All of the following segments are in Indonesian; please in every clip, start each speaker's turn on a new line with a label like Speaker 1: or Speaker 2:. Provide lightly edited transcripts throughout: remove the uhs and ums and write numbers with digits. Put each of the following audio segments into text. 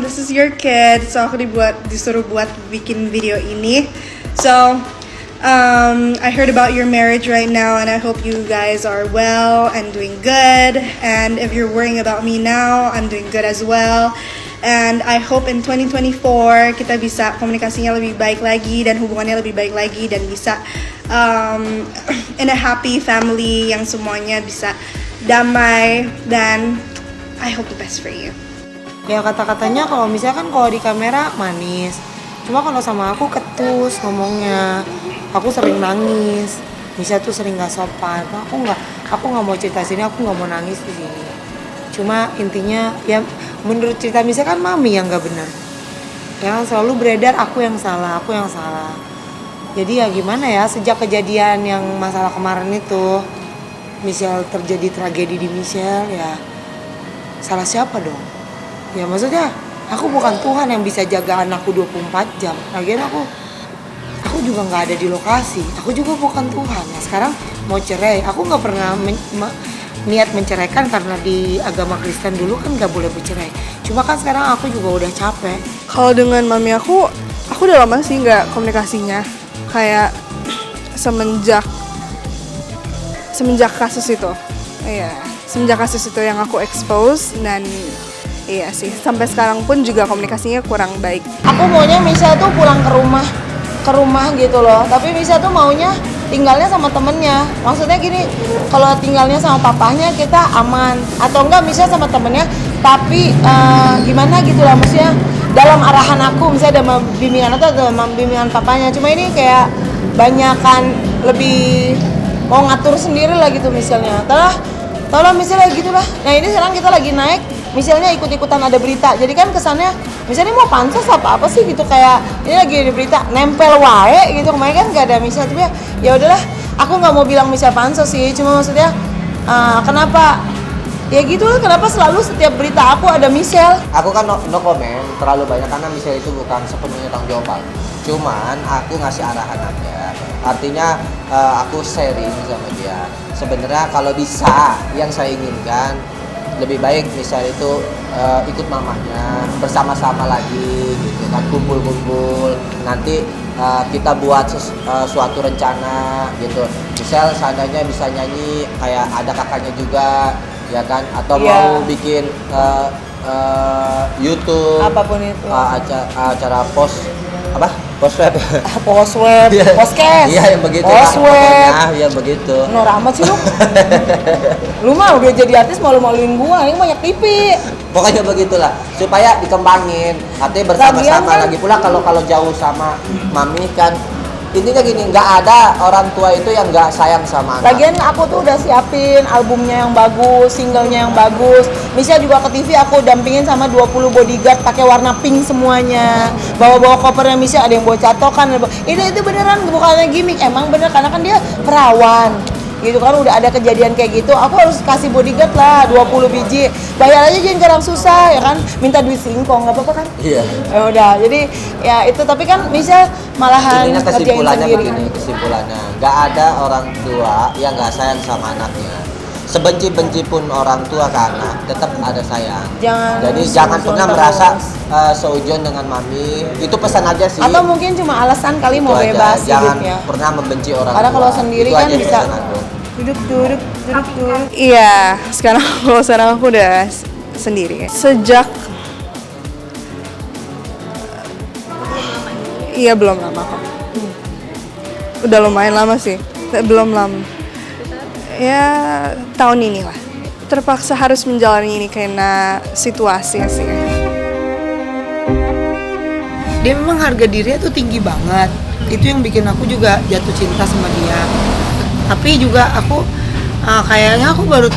Speaker 1: this is your kid. So aku disuruh buat bikin video ini. So I heard about your marriage right now, and I hope you guys are well and doing good. And if you're worrying about me now, I'm doing good as well. And I hope in 2024 kita bisa komunikasinya lebih baik lagi dan hubungannya lebih baik lagi dan bisa in a happy family yang semuanya bisa damai, dan I hope the best for you.
Speaker 2: Ya kata-katanya kalau misalkan kalau di kamera manis, cuma kalau sama aku ketus ngomongnya. Aku sering nangis, Misha tuh sering gak sopan. Aku nggak mau cerita sini, aku nggak mau nangis di sini. Cuma intinya ya menurut cerita Misha kan mami yang nggak benar. Ya selalu beredar aku yang salah. Jadi ya gimana ya, sejak kejadian yang masalah kemarin itu, Michelle terjadi tragedi di Michelle, ya salah siapa dong? Ya maksudnya aku bukan Tuhan yang bisa jaga anakku 24 jam. Lagian aku juga nggak ada di lokasi, aku juga bukan Tuhan. Nah sekarang mau cerai, aku nggak pernah niat menceraikan karena di agama Kristen dulu kan nggak boleh bercerai. Cuma kan sekarang aku juga udah capek.
Speaker 1: Kalau dengan mami aku udah lama sih nggak komunikasinya, kayak semenjak kasus itu. Iya, semenjak kasus itu yang aku expose, dan iya sih sampai sekarang pun juga komunikasinya kurang baik.
Speaker 2: Aku maunya Misha tuh pulang ke rumah gitu loh, tapi Misha tuh maunya tinggalnya sama temennya. Maksudnya gini, kalau tinggalnya sama papahnya kita aman, atau enggak Misha sama temennya, tapi gimana gitu lah, maksudnya dalam arahan aku, misalnya ada bimbingan atau ada bimbingan papanya. Cuma ini kayak banyakan lebih mau ngatur sendiri lah gitu misalnya. Tolong misalnya gitu lah. Nah ini sekarang kita lagi naik, misalnya ikut-ikutan ada berita. Jadi kan kesannya misalnya mau pansos apa sih gitu, kayak ini lagi ada berita nempel wae gitu. Kemarin kan gak ada Misha, tapi ya udahlah, aku nggak mau bilang Misha pansos sih. Cuma maksudnya kenapa ya gitu lah, kenapa selalu setiap berita aku ada Michelle.
Speaker 3: Aku kan no comment terlalu banyak karena Michelle itu bukan sepenuhnya tanggung jawab. Cuman aku ngasih arahan aja. Artinya aku sharing sama dia. Sebenarnya kalau bisa, yang saya inginkan lebih baik misalnya itu ikut mamanya bersama-sama lagi gitu kan, kumpul-kumpul. Nanti kita buat suatu rencana gitu. Misal seandainya bisa nyanyi, kayak ada kakaknya juga ya kan, atau mau bikin YouTube
Speaker 2: Apapun itu,
Speaker 3: acara post web
Speaker 2: podcast.
Speaker 3: Iya yang begitu
Speaker 2: post web
Speaker 3: ya begitu.
Speaker 2: Norak amat sih lu mah udah jadi artis malu-maluin gua, ini banyak TV.
Speaker 3: Pokoknya begitulah, supaya dikembangin, artinya bersama-sama kan, lagi pula kalau jauh sama mami kan. Intinya gini, nggak ada orang tua itu yang nggak sayang sama anak.
Speaker 2: Lagian aku tuh udah siapin albumnya yang bagus, singlenya yang bagus. Misha juga ke TV aku dampingin sama 20 bodyguard pakai warna pink semuanya. Bawa-bawa kopernya Misha, ada yang bawa catokan. Itu beneran, bukannya gimmick, emang bener karena kan dia perawan. Gitu kan, udah ada kejadian kayak gitu, aku harus kasih bodyguard lah 20 biji. Bayar aja jangan garang susah ya kan, minta duit singkong, nggak apa-apa kan?
Speaker 3: Iya.
Speaker 2: Ya udah, jadi ya itu, tapi kan Misha malahan
Speaker 3: intinya kesimpulannya
Speaker 2: sendiri.
Speaker 3: begini, kesimpulannya nggak ada orang tua yang nggak sayang sama anaknya. Sebenci-benci pun orang tua ke anak, tetap ada sayang. Jadi jangan pernah merasa seujon dengan mami. Itu pesan aja sih.
Speaker 2: Atau mungkin cuma alasan kali
Speaker 3: itu
Speaker 2: mau
Speaker 3: aja.
Speaker 2: bebas
Speaker 3: Jangan
Speaker 2: hidupnya.
Speaker 3: pernah membenci orang
Speaker 2: Karena
Speaker 3: tua.
Speaker 2: kalau sendiri
Speaker 3: itu
Speaker 2: kan
Speaker 3: aja
Speaker 2: bisa
Speaker 3: pesan aku.
Speaker 2: duduk.
Speaker 1: Iya, sekarang aku udah sendiri. Sejak iya belum lama kok. Udah lumayan lama sih. Belum lama. Ya tahun ini lah. Terpaksa harus menjalani ini karena situasi sih.
Speaker 2: Dia memang harga dirinya tuh tinggi banget. Itu yang bikin aku juga jatuh cinta sama dia. Tapi juga aku kayaknya aku baru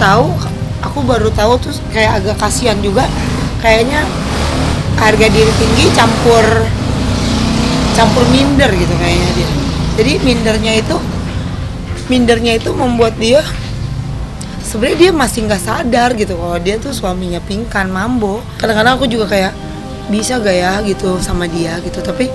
Speaker 2: tahu terus kayak agak kasihan juga, kayaknya harga diri tinggi campur minder gitu kayaknya dia. Jadi mindernya itu membuat dia sebenarnya dia masih nggak sadar gitu kalau dia tuh suaminya Pinkan Mambo. Kadang-kadang aku juga kayak bisa gak ya gitu sama dia gitu, tapi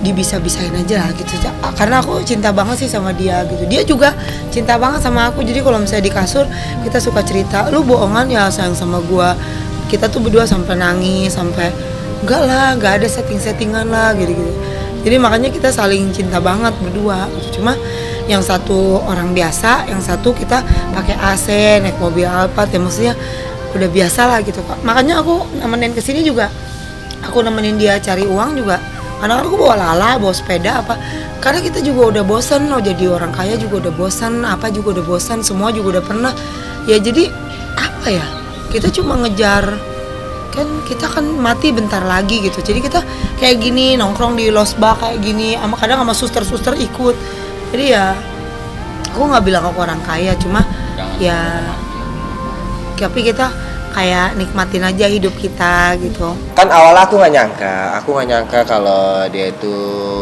Speaker 2: dibisa-bisain aja lah gitu, karena aku cinta banget sih sama dia gitu. Dia juga cinta banget sama aku, jadi kalau misalnya di kasur kita suka cerita, lu bohongan ya sayang sama gua. Kita tuh berdua sampai nangis, sampai enggak lah, enggak ada settingan lah gitu-gitu. Jadi makanya kita saling cinta banget berdua gitu. Cuma yang satu orang biasa, yang satu kita pakai AC, naik mobil Alphard, ya maksudnya udah biasa lah gitu Kak. Makanya aku nemenin kesini juga, aku nemenin dia cari uang juga. Karena aku bawa lala, bawa sepeda apa. Karena kita juga udah bosan loh jadi orang kaya, juga udah bosan, apa juga udah bosan, semua juga udah pernah. Ya jadi apa ya? Kita cuma ngejar, kan kita kan mati bentar lagi gitu. Jadi kita kayak gini nongkrong di losbah kayak gini, sama kadang sama suster-suster ikut. Jadi ya aku nggak bilang aku orang kaya, cuma ya tapi kita kayak nikmatin aja hidup kita gitu.
Speaker 3: Kan awal aku nggak nyangka kalau dia itu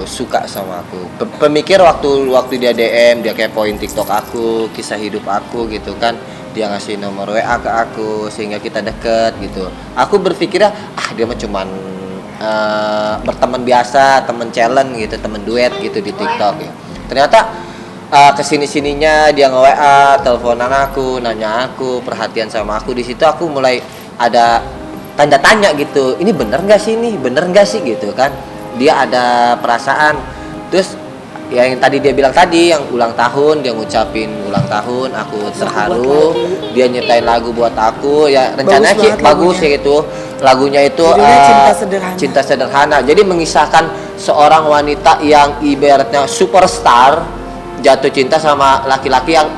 Speaker 3: suka sama aku. Pemikir waktu dia DM, dia kepoin TikTok aku, kisah hidup aku gitu kan, dia ngasih nomor WA ke aku sehingga kita deket gitu. Aku berpikirnya dia mah cuman berteman biasa, temen challenge gitu, temen duet gitu di TikTok ya. Ternyata kesini-sininya dia nge-WA, teleponan aku, nanya aku, perhatian sama aku. Di situ aku mulai ada tanda tanya gitu. Ini bener nggak sih nih? Bener nggak sih gitu kan? Dia ada perasaan. Terus ya yang tadi dia bilang tadi, yang ulang tahun, dia ngucapin ulang tahun, aku terharu. Dia nyetain lagu buat aku. Ya rencananya bagus ya gitu. Lagunya itu Cinta Sederhana. Jadi mengisahkan seorang wanita yang ibaratnya superstar jatuh cinta sama laki-laki yang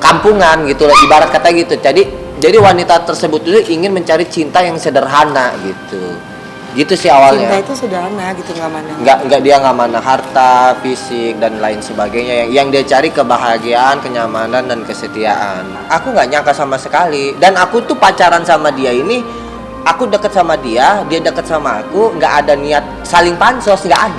Speaker 3: kampungan gitu loh, ibarat kata gitu. Jadi wanita tersebut itu ingin mencari cinta yang sederhana gitu sih awalnya.
Speaker 2: Cinta itu sederhana gitu,
Speaker 3: nggak dia nggak mana harta, fisik dan lain sebagainya. Yang dia cari kebahagiaan, kenyamanan dan kesetiaan. Aku nggak nyangka sama sekali. Dan aku tuh pacaran sama dia ini, aku deket sama dia deket sama aku, nggak ada niat saling pansos, nggak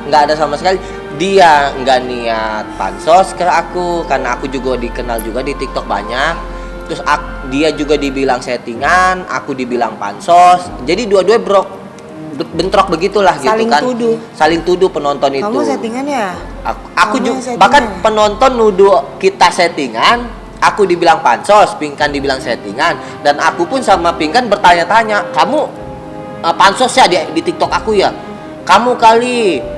Speaker 3: ada sama sekali. Dia nggak niat pansos ke aku, karena aku juga dikenal juga di TikTok banyak. Terus dia juga dibilang settingan, aku dibilang pansos. Jadi dua-dua bentrok begitulah gitu kan. Saling tuduh penonton itu.
Speaker 2: Kamu settingan ya?
Speaker 3: Aku juga bahkan penonton nuduh kita settingan, aku dibilang pansos, Pinkan dibilang settingan, dan aku pun sama Pinkan bertanya-tanya, kamu pansos ya di TikTok aku ya? Kamu kali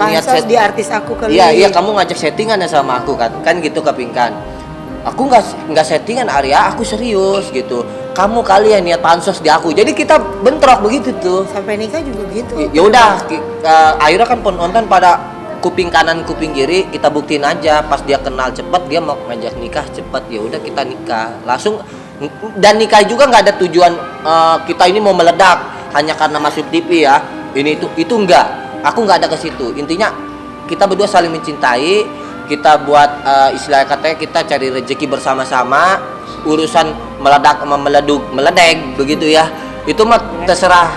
Speaker 3: niat
Speaker 2: di artis aku kali.
Speaker 3: Iya, kamu ngajak settingan ya sama aku kan gitu ke Pinkan. Aku nggak settingan Arya, aku serius gitu. Kamu kali ya niat pansos di aku. Jadi kita bentrok begitu tuh.
Speaker 2: Sampai nikah juga gitu.
Speaker 3: Ya udah, akhirnya kan penonton pada kuping kanan kuping kiri, kita buktiin aja. Pas dia kenal cepet, dia mau ngajak nikah cepet, ya udah kita nikah langsung. Dan nikah juga nggak ada tujuan kita ini mau meledak hanya karena masuk TV ya. Ini itu enggak. Aku nggak ada ke situ. Intinya kita berdua saling mencintai. Kita buat istilah katanya kita cari rezeki bersama-sama. Urusan meledak sama meledek begitu ya. Itu mah terserah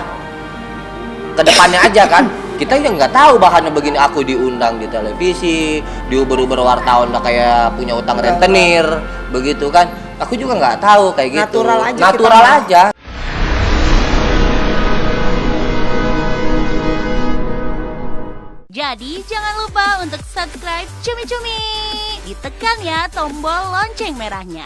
Speaker 3: kedepannya aja kan. Kita yang nggak tahu bahannya begini. Aku diundang di televisi, diuber-uber wartawan udah kayak punya utang rentenir begitu kan. Aku juga nggak tahu kayak gitu. Natural aja.
Speaker 4: Jadi jangan lupa untuk subscribe Cumi Cumi. Ditekan ya tombol lonceng merahnya.